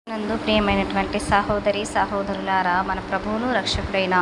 నందు ప్రియమైనటువంటి సహోదరి సహోదరులారా, మన ప్రభువును రక్షకుడైన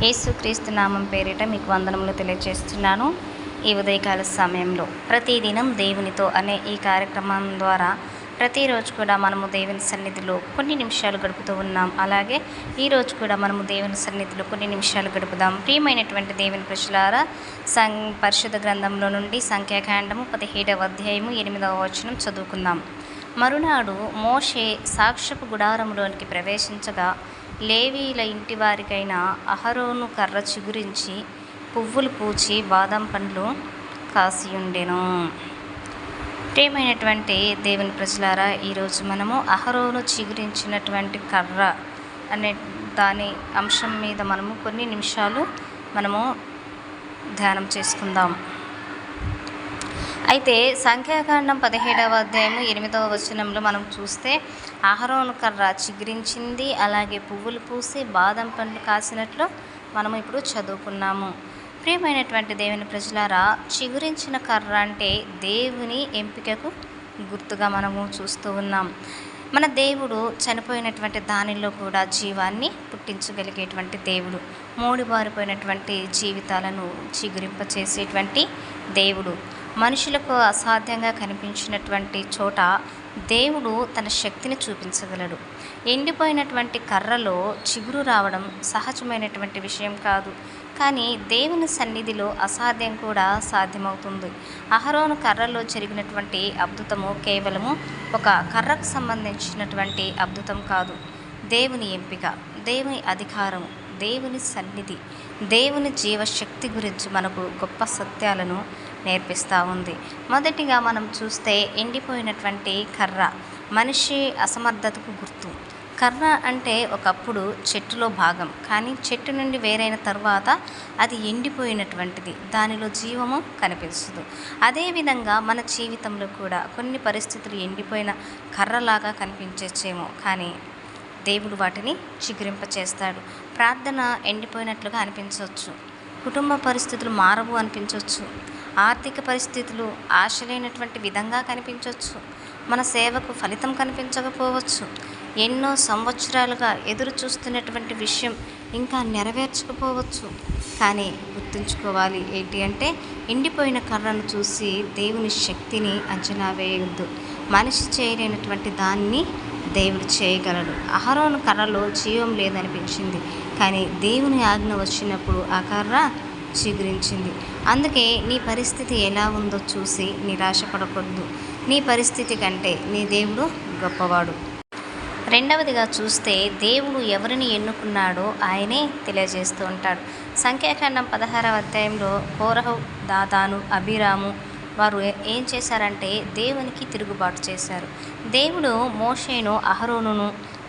యేసుక్రీస్తు నామం పేరిట మీకు వందనములు తెలియజేస్తున్నాను. ఈ ఉదయకాల సమయంలో ప్రతిదినం దేవునితో అనే ఈ కార్యక్రమం ద్వారా ప్రతిరోజు కూడా మనము దేవుని సన్నిధిలో కొన్ని నిమిషాలు గడుపుతూ ఉన్నాం. అలాగే ఈరోజు కూడా మనము దేవుని సన్నిధిలో కొన్ని నిమిషాలు గడుపుదాం. ప్రియమైనటువంటి దేవుని ప్రజలారా, పరిశుద్ధ గ్రంథంలో నుండి సంఖ్యాకాండము 17వ అధ్యాయము 8వ వచనం చదువుకుందాం. మరునాడు మోషే సాక్ష్యపు గుడారంలోనికి ప్రవేశించగా లేవీల ఇంటి వారికైన అహరోను కర్ర చిగురించి పువ్వులు పూచి బాదం పండ్లు కాసియుండెను. ప్రియమైనటువంటి దేవుని ప్రజలారా, ఈరోజు మనము అహరోను చిగురించినటువంటి కర్ర అనే దాని అంశం మీద మనము కొన్ని నిమిషాలు మనము ధ్యానం చేసుకుందాం. అయితే సంఖ్యాకాండం 17వ అధ్యాయము 8వ వచనంలో మనం చూస్తే అహరోను కర్ర చిగురించింది, అలాగే పువ్వులు పూసి బాదం పండ్లు కాసినట్లు మనము ఇప్పుడు చదువుకున్నాము. ప్రియమైనటువంటి దేవుని ప్రజలారా, చిగురించిన కర్ర అంటే దేవుని ఎంపికకు గుర్తుగా మనము చూస్తూ ఉన్నాం. మన దేవుడు చనిపోయినటువంటి దానిలో కూడా జీవాన్ని పుట్టించగలిగేటువంటి దేవుడు. మూడిబారిపోయినటువంటి జీవితాలను చిగురింపచేసేటువంటి దేవుడు. మనుషులకు అసాధ్యంగా కనిపించినటువంటి చోట దేవుడు తన శక్తిని చూపించగలడు. ఎండిపోయినటువంటి కర్రలో చిగురు రావడం సహజమైనటువంటి విషయం కాదు, కానీ దేవుని సన్నిధిలో అసాధ్యం కూడా సాధ్యమవుతుంది. అహరోను కర్రలో జరిగినటువంటి అద్భుతము కేవలము ఒక కర్రకు సంబంధించినటువంటి అద్భుతం కాదు. దేవుని ఎంపిక, దేవుని అధికారము, దేవుని సన్నిధి, దేవుని జీవశక్తి గురించి మనకు గొప్ప సత్యాలను నేర్పిస్తూ ఉంది. మొదటిగా మనం చూస్తే ఎండిపోయినటువంటి కర్ర మనిషి అసమర్థతకు గుర్తు. కర్ర అంటే ఒకప్పుడు చెట్టులో భాగం, కానీ చెట్టు నుండి వేరైన తర్వాత అది ఎండిపోయినటువంటిది, దానిలో జీవము కనిపించదు. అదేవిధంగా మన జీవితంలో కూడా కొన్ని పరిస్థితులు ఎండిపోయిన కర్రలాగా కనిపించచ్చేమో, కానీ దేవుడు వాటిని చిగురింపచేస్తాడు. ప్రార్థన ఎండిపోయినట్లుగా అనిపించవచ్చు, కుటుంబ పరిస్థితులు మారవు అనిపించవచ్చు, ఆర్థిక పరిస్థితులు ఆశలేనటువంటి విధంగా కనిపించవచ్చు, మన సేవకు ఫలితం కనిపించకపోవచ్చు, ఎన్నో సంవత్సరాలుగా ఎదురు చూస్తున్నటువంటి విషయం ఇంకా నెరవేర్చకపోవచ్చు. కానీ గుర్తుంచుకోవాలి ఏంటి అంటే, ఎండిపోయిన కర్రను చూసి దేవుని శక్తిని అంచనా వేయవద్దు. మనిషి చేయలేనటువంటి దాన్ని దేవుడు చేయగలడు. అహరోను కర్రలో జీవం లేదనిపించింది, కానీ దేవుని ఆజ్ఞ వచ్చినప్పుడు ఆ కర్ర చిగురించింది. అందుకే నీ పరిస్థితి ఎలా ఉందో చూసి నిరాశపడకూడదు. నీ పరిస్థితి కంటే నీ దేవుడు గొప్పవాడు. రెండవదిగా చూస్తే దేవుడు ఎవరిని ఎన్నుకున్నాడో ఆయనే తెలియజేస్తూ ఉంటాడు. సంఖ్యాకాండం 16వ అధ్యాయంలో కోరహు, దాతాను, అబీరాము వారు ఏం చేశారంటే దేవునికి తిరుగుబాటు చేశారు. దేవుడు మోషేను అహరోనును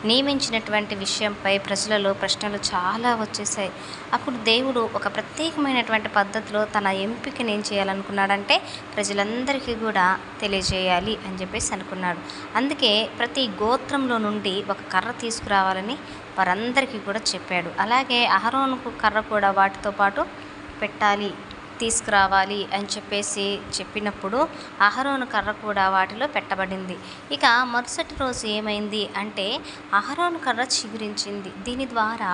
నియమించినటువంటి విషయంపై ప్రజలలో ప్రశ్నలు చాలా వచ్చేసాయి. అప్పుడు దేవుడు ఒక ప్రత్యేకమైనటువంటి పద్ధతిలో తన ఎంపికను ఏం చేయాలనుకున్నాడంటే ప్రజలందరికీ కూడా తెలియజేయాలి అని చెప్పేసి అనుకున్నాడు. అందుకే ప్రతి గోత్రంలో నుండి ఒక కర్ర తీసుకురావాలని వారందరికీ కూడా చెప్పాడు. అలాగే అహరోనుకు కర్ర కూడా వాటితో పాటు పెట్టాలి, తీసుకురావాలి అని చెప్పేసి చెప్పినప్పుడు అహరోను కర్ర కూడా వాటిలో పెట్టబడింది. ఇక మరుసటి రోజు ఏమైంది అంటే అహరోను కర్ర చిగురించింది. దీని ద్వారా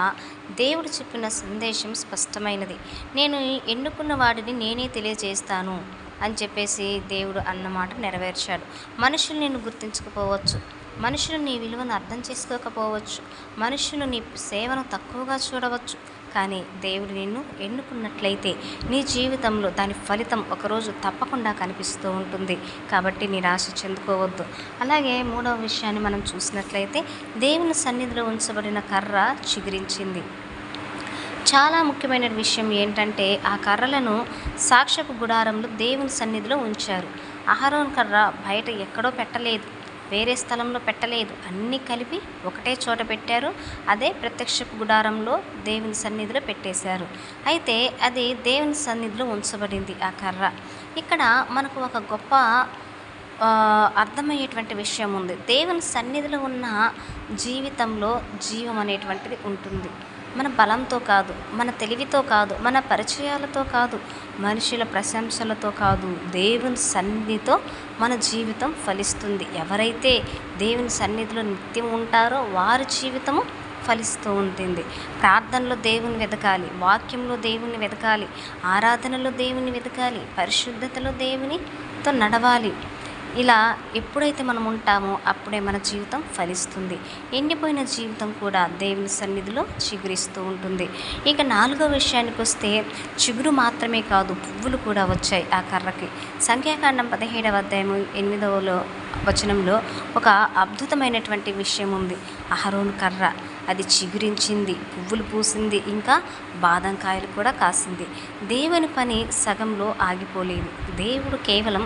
దేవుడు చెప్పిన సందేశం స్పష్టమైనది. నేను ఎన్నుకున్న వాడిని నేనే తెలియజేస్తాను అని చెప్పేసి దేవుడు అన్నమాట నెరవేర్చాడు. మనుషులు నిన్ను గుర్తించకపోవచ్చు, మనుషులు నీ విలువను అర్థం చేసుకోకపోవచ్చు, మనుషులు నీ సేవను తక్కువగా చూడవచ్చు, కానీ దేవుడు నిన్ను ఎన్నుకున్నట్లయితే నీ జీవితంలో దాని ఫలితం ఒకరోజు తప్పకుండా కనిపిస్తూ ఉంటుంది. కాబట్టి నిరాశ చెందుకోవద్దు. అలాగే మూడవ విషయాన్ని మనం చూసినట్లయితే దేవుని సన్నిధిలో ఉంచబడిన కర్ర చిగురించింది. చాలా ముఖ్యమైన విషయం ఏంటంటే ఆ కర్రలను సాక్ష్యపు గుడారంలో దేవుని సన్నిధిలో ఉంచారు. అహరోను కర్ర బయట ఎక్కడో పెట్టలేదు, వేరే స్థలంలో పెట్టలేదు, అన్నీ కలిపి ఒకటే చోట పెట్టారు. అదే ప్రత్యక్షపు గుడారంలో దేవుని సన్నిధిలో పెట్టేశారు. అయితే అది దేవుని సన్నిధిలో ఉంచబడింది ఆ కర్ర. ఇక్కడ మనకు ఒక గొప్ప అర్థమయ్యేటువంటి విషయం ఉంది. దేవుని సన్నిధిలో ఉన్న జీవితంలో జీవం అనేటువంటిది ఉంటుంది. మన బలంతో కాదు, మన తెలివితో కాదు, మన పరిచయాలతో కాదు, మనుషుల ప్రశంసలతో కాదు, దేవుని సన్నిధితో మన జీవితం ఫలిస్తుంది. ఎవరైతే దేవుని సన్నిధిలో నిత్యం ఉంటారో వారి జీవితము ఫలిస్తూ ఉంటుంది. ప్రార్థనలో దేవుని వెతకాలి, వాక్యంలో దేవుని వెతకాలి, ఆరాధనలో దేవుని వెతకాలి, పరిశుద్ధతలో దేవునితో నడవాలి. ఇలా ఎప్పుడైతే మనం ఉంటామో అప్పుడే మన జీవితం ఫలిస్తుంది. ఎండిపోయిన జీవితం కూడా దేవుని సన్నిధిలో చిగురిస్తూ ఉంటుంది. ఇక 4వ విషయానికి వస్తే చిగురు మాత్రమే కాదు, పువ్వులు కూడా వచ్చాయి ఆ కర్రకి. సంఖ్యాకాండం 17వ అధ్యాయము 8వ వచనంలో ఒక అద్భుతమైనటువంటి విషయం ఉంది. అహరోను కర్ర అది చిగురించింది, పువ్వులు పూసింది, ఇంకా బాదం కాయలు కూడా కాసింది. దేవుని పని సగంలో ఆగిపోలేదు. దేవుడు కేవలం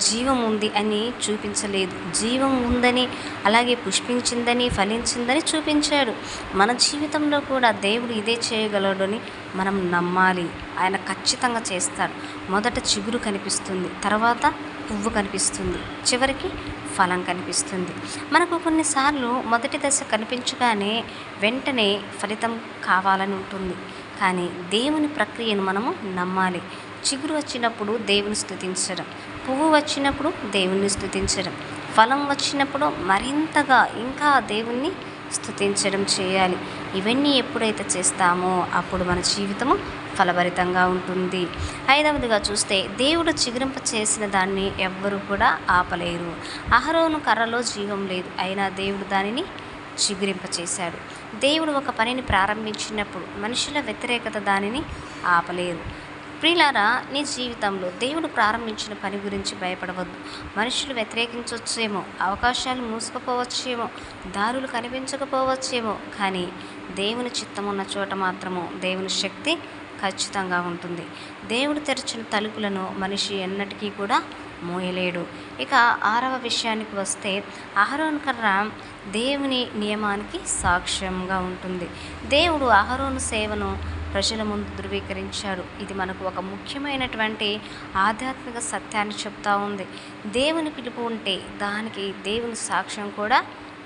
జీవం ఉంది అని చూపించలేదు, జీవం ఉందని, అలాగే పుష్పించిందని, ఫలించిందని చూపించాడు. మన జీవితంలో కూడా దేవుడు ఇదే చేయగలడని మనం నమ్మాలి. ఆయన ఖచ్చితంగా చేస్తాడు. మొదట చిగురు కనిపిస్తుంది, తర్వాత పువ్వు కనిపిస్తుంది, చివరికి ఫలం కనిపిస్తుంది. మనకు కొన్నిసార్లు మొదటి దశ కనిపించగానే వెంటనే ఫలితం కావాలని ఉంటుంది. కానీ దేవుని ప్రక్రియను మనము నమ్మాలి. చిగురు వచ్చినప్పుడు దేవుని స్తుతించడం, పువ్వు వచ్చినప్పుడు దేవుణ్ణి స్తుతించడం, ఫలం వచ్చినప్పుడు మరింతగా ఇంకా దేవుణ్ణి స్తుతించడం చేయాలి. ఇవన్నీ ఎప్పుడైతే చేస్తామో అప్పుడు మన జీవితము ఫలభరితంగా ఉంటుంది. 5వదిగా చూస్తే దేవుడు చిగురింప చేసిన దాన్ని ఎవ్వరూ కూడా ఆపలేరు. అహరోను కర్రలో జీవం లేదు, అయినా దేవుడు దానిని చిగురింపచేశాడు. దేవుడు ఒక పనిని ప్రారంభించినప్పుడు మనుషుల వ్యతిరేకత దానిని ఆపలేరు. ప్రియులారా, నీ జీవితంలో దేవుడు ప్రారంభించిన పని గురించి భయపడవద్దు. మనుషులు వ్యతిరేకించవచ్చేమో, అవకాశాలు మూసుకుపోవచ్చేమో, దారులు కనిపించకపోవచ్చేమో, కానీ దేవుని చిత్తం ఉన్న చోట మాత్రము దేవుని శక్తి ఖచ్చితంగా ఉంటుంది. దేవుడు తెరిచిన తలుపులను మనిషి ఎన్నటికీ కూడా మోయలేడు. ఇక 6వ విషయానికి వస్తే అహరోను కర్ర దేవుని నియమానికి సాక్ష్యంగా ఉంటుంది. దేవుడు అహరోను సేవను ప్రజల ముందు ధృవీకరించాడు. ఇది మనకు ఒక ముఖ్యమైనటువంటి ఆధ్యాత్మిక సత్యాన్ని చెప్తా ఉంది. దేవుని పిలుపు ఉంటే దానికి దేవుని సాక్ష్యం కూడా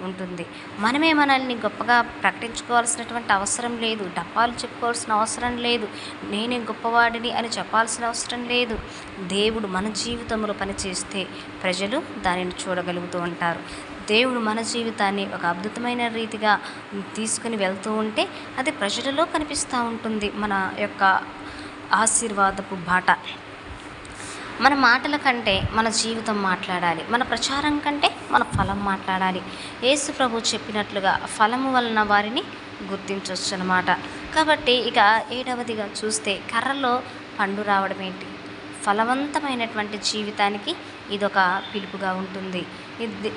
ఉంటుంది. మనమే మనల్ని గొప్పగా ప్రకటించుకోవాల్సినటువంటి అవసరం లేదు, డప్పాలు చెప్పుకోవాల్సిన అవసరం లేదు, నేనే గొప్పవాడిని అని చెప్పాల్సిన అవసరం లేదు. దేవుడు మన జీవితంలో పనిచేస్తే ప్రజలు దానిని చూడగలుగుతూ ఉంటారు. దేవుడు మన జీవితాన్ని ఒక అద్భుతమైన రీతిగా తీసుకుని వెళ్తూ ఉంటే అది ప్రజలలో కనిపిస్తూ ఉంటుంది. మన యొక్క ఆశీర్వాదపు బాట. మన మాటల కంటే మన జీవితం మాట్లాడాలి, మన ప్రచారం కంటే మన ఫలం మాట్లాడాలి. యేసు ప్రభు చెప్పినట్లుగా ఫలము వలన వారిని గుర్తించవచ్చు అన్నమాట. కాబట్టి ఇక 7వదిగా చూస్తే కర్రలో పండు రావడం ఏంటి? ఫలవంతమైనటువంటి జీవితానికి ఇదొక పిలుపుగా ఉంటుంది. ఇది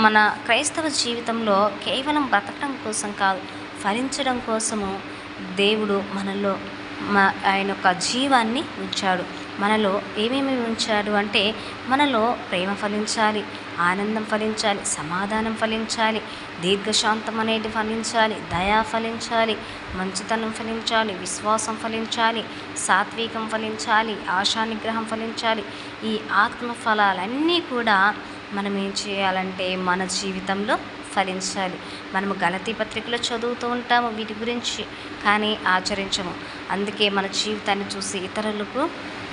మన క్రైస్తవ జీవితంలో కేవలం బ్రతకడం కోసం కాదు, ఫలించడం కోసము దేవుడు మనలో ఆయన యొక్క జీవాన్ని ఉంచాడు. మనలో ఏమేమి ఉంచాడు అంటే మనలో ప్రేమ ఫలించాలి, ఆనందం ఫలించాలి, సమాధానం ఫలించాలి, దీర్ఘశాంతం అనేది ఫలించాలి, దయా ఫలించాలి, మంచితనం ఫలించాలి, విశ్వాసం ఫలించాలి, సాత్వికం ఫలించాలి, ఆశానిగ్రహం ఫలించాలి. ఈ ఆత్మ ఫలాలన్నీ కూడా మనం ఏం చేయాలంటే మన జీవితంలో ఫలించాలి. మనము గలతీ పత్రికలో చదువుతూ ఉంటాము వీటి గురించి, కానీ ఆచరించము. అందుకే మన జీవితాన్ని చూసి ఇతరులకు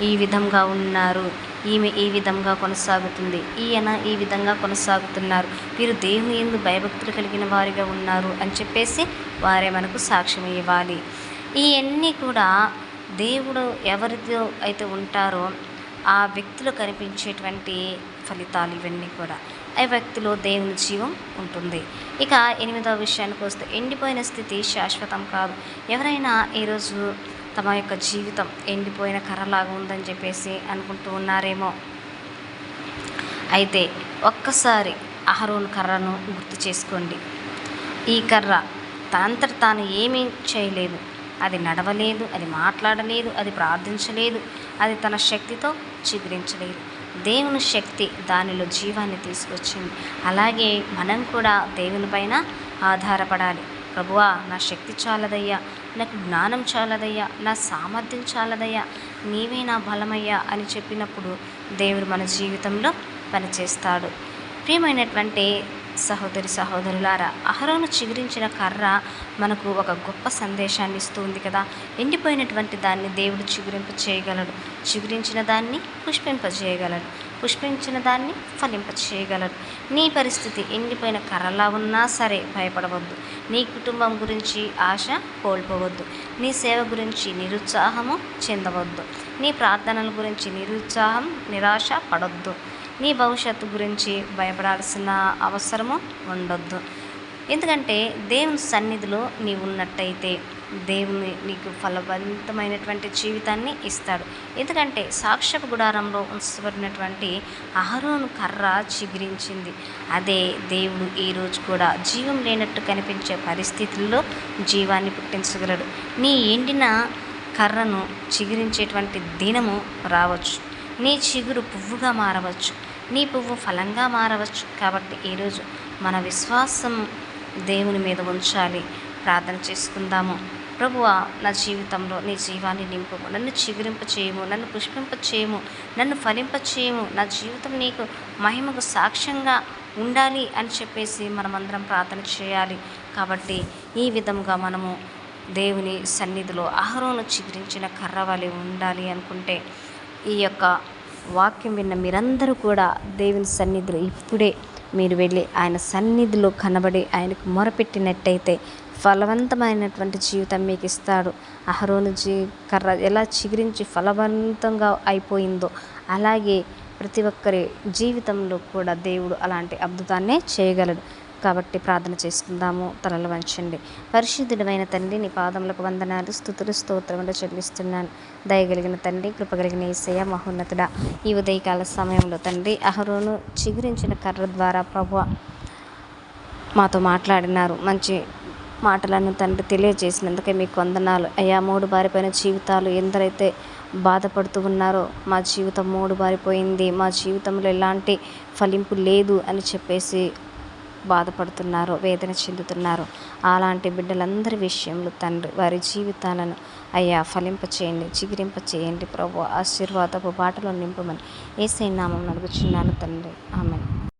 ఈ విధంగా ఉన్నారు, ఈమె ఈ విధంగా కొనసాగుతుంది, ఈయన ఈ విధంగా కొనసాగుతున్నారు, వీరు దేవుని యందు భయభక్తులు కలిగిన వారిగా ఉన్నారు అని చెప్పేసి వారే మనకు సాక్ష్యం ఇవ్వాలి. ఇవన్నీ కూడా దేవుడు ఎవరితో అయితే ఉంటారో ఆ వ్యక్తిలో కనిపించేటువంటి ఫలితాలు ఇవన్నీ కూడా. ఆ వ్యక్తిలో దేవుని జీవం ఉంటుంది. ఇక 8వ విషయానికి వస్తే ఎండిపోయిన స్థితి శాశ్వతం కాదు. ఎవరైనా ఈరోజు తమ యొక్క జీవితం ఎండిపోయిన కర్రలాగా ఉందని చెప్పేసి అనుకుంటూ ఉన్నారేమో. అయితే ఒక్కసారి అహరోను కర్రను గుర్తు చేసుకోండి. ఈ కర్ర తనంతట తాను ఏమీ చేయలేదు, అది నడవలేదు, అది మాట్లాడలేదు, అది ప్రార్థించలేదు, అది తన శక్తితో చిగురించలేదు. దేవుని శక్తి దానిలో జీవాన్ని తీసుకొచ్చింది. అలాగే మనం కూడా దేవుని పైన ఆధారపడాలి. ప్రభువా, నా శక్తి చాలదయ్యా, నాకు జ్ఞానం చాలదయ్యా, నా సామర్థ్యం చాలదయ్యా, నీవే నా బలమయ్యా అని చెప్పినప్పుడు దేవుడు మన జీవితంలో పనిచేస్తాడు. ప్రియమైనటువంటి సహోదరి సహోదరులారా, అహరోను చిగురించిన కర్ర మనకు ఒక గొప్ప సందేశాన్ని ఇస్తుంది కదా. ఎండిపోయినటువంటి దాన్ని దేవుడు చిగురింప చేయగలడు, చిగురించిన దాన్ని పుష్పింపజేయగలడు, పుష్పించిన దాన్ని ఫలింప చేయగలడు. నీ పరిస్థితి ఎండిపోయిన కర్రలా ఉన్నా సరే భయపడవద్దు. నీ కుటుంబం గురించి ఆశ కోల్పోవద్దు. నీ సేవ గురించి నిరుత్సాహము చెందవద్దు. నీ ప్రార్థనల గురించి నిరాశ పడొద్దు. నీ భవిష్యత్తు గురించి భయపడాల్సిన అవసరము ఉండొద్దు. ఎందుకంటే దేవుని సన్నిధిలో నీవు ఉన్నట్టయితే దేవుని నీకు ఫలవంతమైనటువంటి జీవితాన్ని ఇస్తాడు. ఎందుకంటే సాక్ష్యపు గుడారంలో ఉంచబడినటువంటి అహరోను కర్ర చిగురించింది. అదే దేవుడు ఈరోజు కూడా జీవం లేనట్టు కనిపించే పరిస్థితుల్లో జీవాన్ని పుట్టించగలడు. నీ ఎండిన కర్రను చిగురించేటువంటి దినము రావచ్చు. నీ చిగురు పువ్వుగా మారవచ్చు, నీ పువ్వు ఫలంగా మారవచ్చు. కాబట్టి ఈరోజు మన విశ్వాసం దేవుని మీద ఉంచాలి. ప్రార్థన చేసుకుందాము. ప్రభువా, నా జీవితంలో నీ జీవాన్ని నింపుము, నన్ను చిగురింప చేయము, నన్ను పుష్పింప చేయము, నన్ను ఫలింప చేయము. నా జీవితం నీకు మహిమకు సాక్ష్యంగా ఉండాలి అని చెప్పేసి మనమందరం ప్రార్థన చేయాలి. కాబట్టి ఈ విధంగా మనము దేవుని సన్నిధిలో అహరోను చిగురించిన కర్ర వలె ఉండాలి అనుకుంటే, ఈ యొక్క వాక్యం విన్న మీరందరూ కూడా దేవుని సన్నిధిలో ఇప్పుడే మీరు వెళ్ళి ఆయన సన్నిధిలో కనబడి ఆయనకు మొరపెట్టినట్టయితే ఫలవంతమైనటువంటి జీవితం మీకు ఇస్తాడు. అహరోను కర్ర ఎలా చిగురించి ఫలవంతంగా అయిపోయిందో అలాగే ప్రతి ఒక్కరి జీవితంలో కూడా దేవుడు అలాంటి అద్భుతాన్నే చేయగలడు. కాబట్టి ప్రార్థన చేసుకుందాము. తలలు వంచండి. పరిశుద్ధుడైన తండ్రి, నీ పాదములకు వందనాలు, స్తుతులు, స్తోత్రములు చెల్లిస్తున్నాను. దయగలిగిన తండ్రి, కృపగలిగిన యేసయ్య, మహోన్నతుడా, ఈ ఉదయకాల సమయంలో తండ్రి అహరోను చిగురించిన కర్ర ద్వారా ప్రభువా మాతో మాట్లాడినారు. మంచి మాటలను తండ్రి తెలియజేసినందుకే మీకు వందనాలు అయ్యా. మూడు బారిపోయిన జీవితాలు ఎందరైతే బాధపడుతూ ఉన్నారో, మా జీవితం మూడు బారిపోయింది, మా జీవితంలో ఎలాంటి ఫలింపు లేదు అని చెప్పేసి బాధపడుతున్నారో, వేదన చెందుతున్నారో, అలాంటి బిడ్డలందరి విషయంలో తండ్రి వారి జీవితాలను అయ్యా ఫలింప చేయండి, చిగురింప చేయండి. ప్రభు ఆశీర్వాదపు బాటలో నింపమని యేసయ్య నామమున అడుగుచున్నాను తండ్రి. ఆమేన్.